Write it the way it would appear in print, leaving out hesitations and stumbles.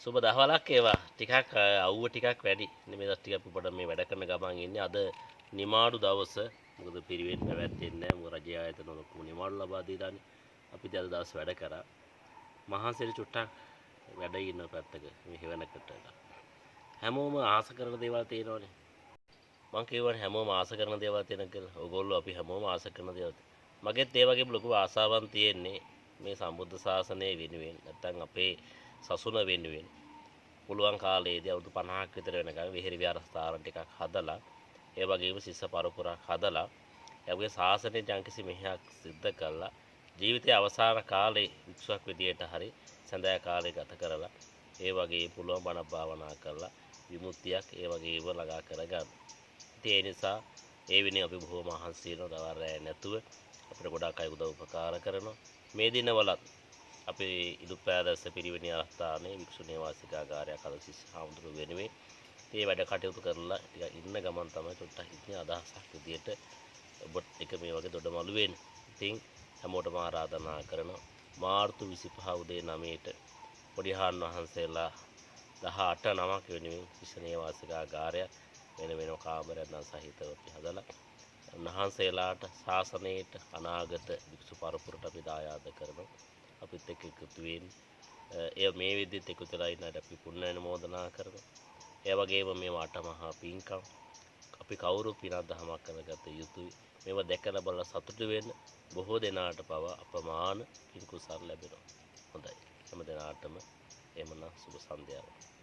සුබ දහවලක් ඒවා ටිකක් අවුව ටිකක් වැඩි. මේ දවස් ටිකක් අපිට මේ වැඩ කරන ගමන් ඉන්නේ. අද නිමාඩු දවස. මොකද පිරිවෙන් පැවැත්වෙන්නේ නැහැ. මොකද රජයේ ආයතන ලොකු නිමාඩු ලබා දීලානේ. අපි අද දවස් වැඩ කරා. මහන්සියට චුට්ටක් වැඩ ඉන්න පැත්තක මේ හේවණකට. හැමෝම ආස කරන දේවල් තියෙනවනේ. මං කියවනේ හැමෝම ආස කරන දේවල් තියෙන කියලා. ඕගොල්ලෝ අපි හැමෝම ආස කරන දේවල්. මගෙත් ඒ වගේම ලොකු ආසාවක් තියෙන්නේ මේ සම්බුද්ධ ශාසනය වෙනුවෙන්. නැත්තම් අපේ සසුන වෙනුවෙන්. පුළුවන් කාලයේදී අවුරුදු 50ක් විතර වෙනකන් විහෙර විහාරස්ථාන ටිකක් හදලා ඒ වගේම ශිෂ්‍ය පරපුරක් හදලා එයාගේ ශාසනයේ යම්කිසි මෙහෙයක් සිද්ධ කළා ජීවිතයේ අවසාන කාලේ වික්ෂුවක් විදියට හරි සඳහා කාලේ ගත කරලා ඒ වගේ පුළුවන් බණ භාවනා කරලා විමුක්තියක් ඒ වගේම ළඟා කරගන්න. ඉතින් ඒ නිසා ඒ වෙනුවෙන් අපි බොහොම මහන්සි වෙනවා දවල් නැතුව අපිට ගොඩාක් අය උදව් උපකාර කරනවා. මේ දිනවලත් අපේ ඉදුපෑදස්ස පිරිවෙන ආස්ථානයේ වික්ෂු නිවාසිකාගාරයක් අද ශිෂ්‍ය හාමුදුරුවෝ වෙනුවෙන් මේ වැඩ කටයුතු කරලා ටිකක් ඉන්න ගමන් තමයි චුට්ටක් ඉන්නේ අදහසක් විදියට ඔබත් එක මේ වගේ දොඩමළු වෙන්න. ඉතින් හැමෝටම ආරාධනා කරනවා මාර්තු 25 උදේ 9ට පොඩිහාන් වහන්සේලා 18 නමක් වෙනුවෙන් ශිෂ්‍ය නිවාසිකාගාරය වෙන වෙනම කාමරයක් නම් සහිතව අපි හදලා උන්වහන්සේලාට ශාසනයට අනාගත වික්ෂු පරපුරට අපි දායාද කරනවා. අපිත් එක්ක එකතු වෙන්න. ඒ මේ විදිහට එකතු වෙලා ඉන්නට අපි පුණ්‍ය අනුමෝදනා කරනවා. ඒ වගේම මේ වටමහා පින්කම් අපි කවුරු පිනක් දහමක් කරගත යුතුයි. මේව දැකලා බලලා සතුටු වෙන්න බොහෝ දෙනාට පවා අපමාන පින් කුසල් ලැබෙනවා. හොඳයි. හැම දිනාටම එමනම් සුබ සන්ධ්‍යාවක්.